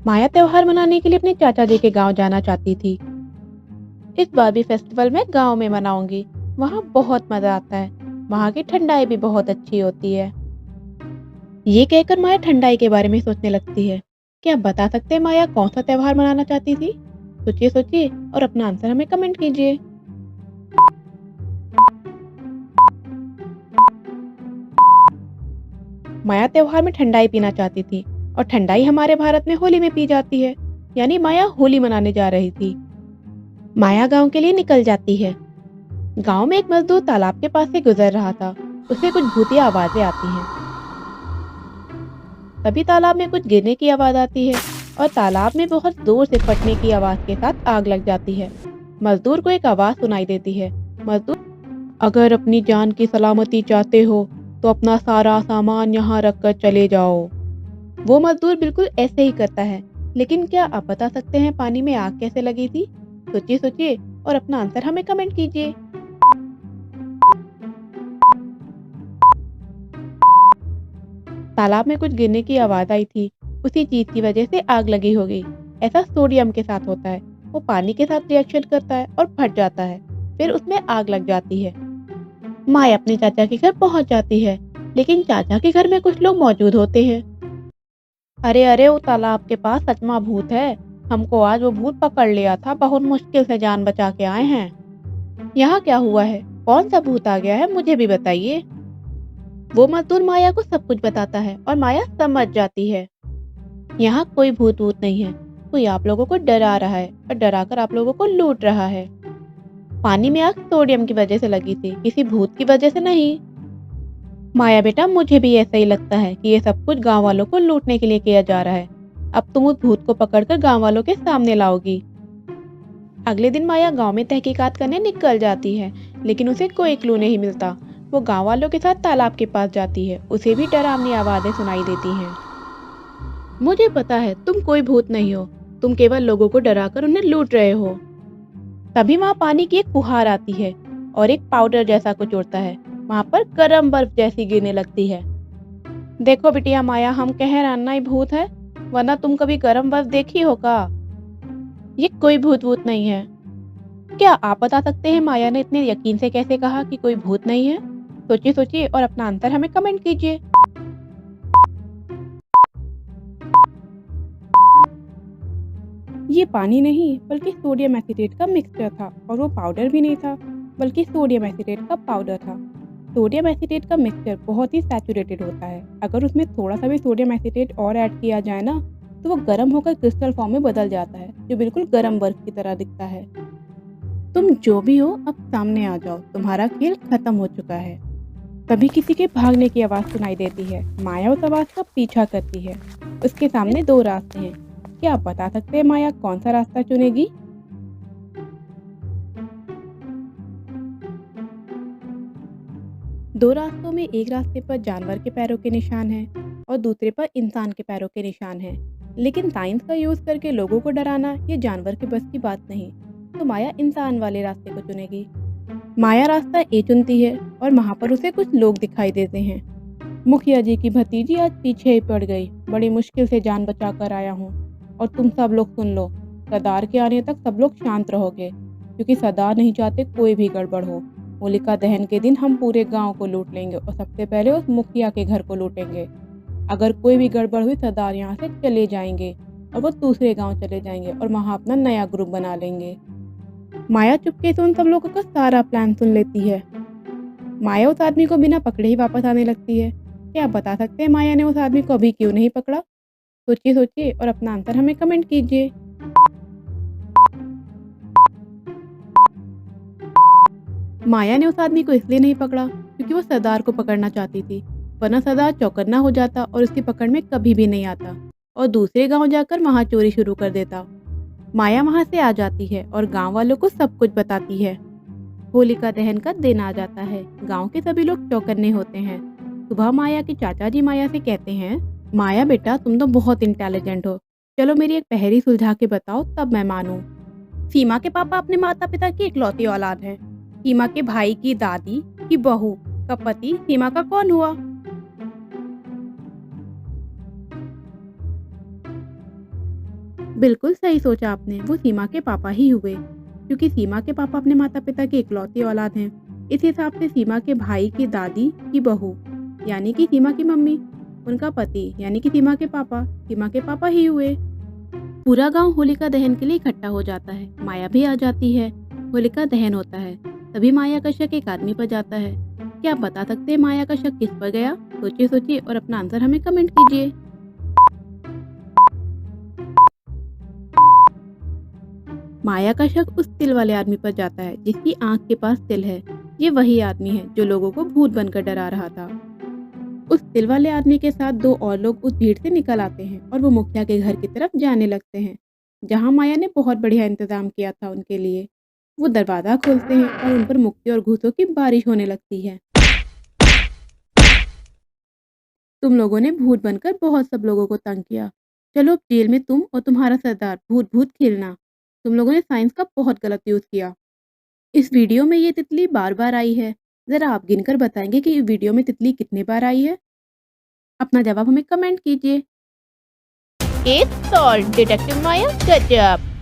माया त्योहार मनाने के लिए अपने चाचा जी के गांव जाना चाहती थी। इस बार भी फेस्टिवल मैं गांव में मनाऊंगी। वहाँ बहुत मजा आता है। वहाँ की ठंडाई भी बहुत अच्छी होती है। ये कहकर माया ठंडाई के बारे में सोचने लगती है। क्या आप बता सकते हैं माया कौन सा त्योहार मनाना चाहती थी? सोचिए सोचिए और अपना आंसर हमें कमेंट कीजिए। माया त्योहार में ठंडाई पीना चाहती थी और ठंडाई हमारे भारत में होली में पी जाती है। यानी माया होली मनाने जा रही थी। माया गांव के लिए निकल जाती है। गांव में एक मजदूर तालाब के पास से गुजर रहा था। उसे कुछ भूतिया आवाजें आती हैं। तभी तालाब में कुछ गिरने की आवाज आती है और तालाब में बहुत जोर से फटने की आवाज के साथ आग लग जाती है। मजदूर को एक आवाज सुनाई देती है। मजदूर, अगर अपनी जान की सलामती चाहते हो तो अपना सारा सामान यहाँ रख कर चले जाओ। वो मजदूर बिल्कुल ऐसे ही करता है। लेकिन क्या आप बता सकते हैं पानी में आग कैसे लगी थी? सोचिए सोचिए और अपना आंसर हमें कमेंट कीजिए। तालाब में कुछ गिरने की आवाज आई थी। उसी चीज की वजह से आग लगी होगी। ऐसा सोडियम के साथ होता है। वो पानी के साथ रिएक्शन करता है और फट जाता है। फिर उसमें आग लग जाती है। माया अपने चाचा के घर पहुंच जाती है। लेकिन चाचा के घर में कुछ लोग मौजूद होते हैं। अरे अरे, वो तालाब के पास सच में भूत है। हमको आज वो भूत पकड़ लिया था। बहुत मुश्किल से जान बचा के आए हैं। यहाँ क्या हुआ है? कौन सा भूत आ गया है? मुझे भी बताइए। वो मजदूर माया को सब कुछ बताता है और माया समझ जाती है। यहाँ कोई भूत वूत नहीं है। कोई आप लोगों को डरा रहा है और डराकर आप लोगों को लूट रहा है। पानी में आग सोडियम की वजह से लगी थी, किसी भूत की वजह से नहीं। माया बेटा, मुझे भी ऐसा ही लगता है कि ये सब कुछ गांव वालों को लूटने के लिए किया जा रहा है। अब तुम उस भूत को पकड़कर गांव वालों के सामने लाओगी। अगले दिन माया गांव में तहकीकात करने निकल जाती है। लेकिन उसे कोई क्लू नहीं मिलता। वो गांव वालों के साथ तालाब के पास जाती है। उसे भी डरावनी आवाजें सुनाई देती हैं। मुझे पता है तुम कोई भूत नहीं हो। तुम केवल लोगों को डराकर उन्हें लूट रहे हो। तभी वहां पानी की एक फुहार आती है और एक पाउडर जैसा कुछ उड़ता है। वहां पर गर्म बर्फ जैसी गिरने लगती है। देखो बिटिया माया, हम कह रहे ना ही भूत है, वरना तुम कभी गर्म बर्फ देखी होगा। ये कोई भूत वूत नहीं है। क्या आप बता सकते हैं माया ने इतने यकीन से कैसे कहा कि कोई भूत नहीं है? सोचिए सोचिए और अपना आंसर हमें कमेंट कीजिए। ये पानी नहीं बल्कि सोडियम एसिटेट का मिक्सचर था। और वो पाउडर भी नहीं था बल्कि सोडियम एसिटेट का पाउडर था। सोडियम एसिटेट का मिक्सचर बहुत ही सैचुरेटेड होता है। अगर उसमें थोड़ा सा भी सोडियम एसिटेट और ऐड किया जाए ना, तो वो गर्म होकर क्रिस्टल फॉर्म में बदल जाता है, जो बिल्कुल गर्म बर्फ की तरह दिखता है। तुम जो भी हो, अब सामने आ जाओ, तुम्हारा खेल खत्म हो चुका है। तभी किसी के भागने की आवाज सुनाई देती है। माया उस आवाज का पीछा करती है। उसके सामने दो रास्ते हैं। क्या आप बता सकते हैं माया कौन सा रास्ता चुनेगी? दो रास्तों में एक रास्ते पर जानवर के पैरों के निशान हैं और दूसरे पर इंसान के पैरों के निशान हैं। लेकिन साइंस का यूज करके लोगों को डराना ये जानवर के बस की बात नहीं। तो माया इंसान वाले रास्ते को चुनेगी। माया रास्ता ए चुनती है और वहां पर उसे कुछ लोग दिखाई देते हैं। मुखिया जी की भतीजी आज पीछे ही पड़ गई। बड़ी मुश्किल से जान बचा कर आया हूँ। और तुम सब लोग सुन लो, सरदार के आने तक सब लोग शांत रहोगे, क्योंकि सरदार नहीं चाहते कोई भी गड़बड़ हो। होलिका दहन के दिन हम पूरे गांव को लूट लेंगे और सबसे पहले उस मुखिया के घर को लूटेंगे। अगर कोई भी गड़बड़ हुई, सरदार यहाँ से चले जाएंगे और वो दूसरे गांव चले जाएंगे और वहाँ अपना नया ग्रुप बना लेंगे। माया चुपके से उन सब लोगों का सारा प्लान सुन लेती है। माया उस आदमी को बिना पकड़े ही वापस आने लगती है। क्या आप बता सकते हैं माया ने उस आदमी को अभी क्यों नहीं पकड़ा? सोचिए सोचिए और अपना आंसर हमें कमेंट कीजिए। माया ने उस आदमी को इसलिए नहीं पकड़ा क्योंकि वो सरदार को पकड़ना चाहती थी। वरना सरदार चौकन्ना हो जाता और उसकी पकड़ में कभी भी नहीं आता और दूसरे गांव जाकर वहां चोरी शुरू कर देता। माया वहां से आ जाती है और गांव वालों को सब कुछ बताती है। होलिका दहन का दिन आ जाता है। गांव के सभी लोग चौकन्ने होते हैं। सुबह माया के चाचा जी माया से कहते हैं, माया बेटा, तुम तो बहुत इंटेलिजेंट हो। चलो मेरी एक पहेली सुलझा के बताओ, तब मैं मानूं। सीमा के पापा अपने माता पिता की इकलौती औलाद हैं। सीमा के भाई की दादी की बहू का पति सीमा का कौन हुआ? बिल्कुल सही सोचा आपने, वो सीमा के पापा ही हुए। क्योंकि सीमा के पापा अपने माता-पिता की इकलौती औलाद हैं। इस हिसाब से सीमा के भाई की दादी की बहू, यानी कि सीमा की मम्मी, उनका पति यानी कि सीमा के पापा ही हुए। पूरा गांव होलिका दहन के लिए इकट्ठा हो जाता है। माया भी आ जाती है। होलिका दहन होता है। तभी माया का शक एक आदमी पर जाता है। क्या आप बता सकते हैं माया का शक किस पर गया? सोचिए सोचिए और अपना आंसर हमें कमेंट कीजिए। माया का शक उस तिल वाले आदमी पर जाता है जिसकी आंख के पास तिल है। ये वही आदमी है जो लोगों को भूत बनकर डरा रहा था। उस तिल वाले आदमी के साथ दो और लोग उस भीड़ से निकल आते हैं और वो मुखिया के घर की तरफ जाने लगते हैं, जहां माया ने बहुत बढ़िया इंतजाम किया था उनके लिए। वो दरवाजा खोलते हैं और उन पर मुक्के और घूसों की बारिश होने लगती है। तुम लोगों ने भूत बनकर बहुत सब लोगों को तंग किया। चलो अब जेल में तुम और तुम्हारा सरदार भूत भूत खेलना। तुम लोगों ने साइंस का बहुत गलत यूज किया। इस वीडियो में ये तितली बार बार आई है। जरा आप गिनकर बताएंगे कि वीडियो में तितली कितने बार आई है? अपना जवाब हमें कमेंट कीजिए। It's solved, Detective Maya. Good job.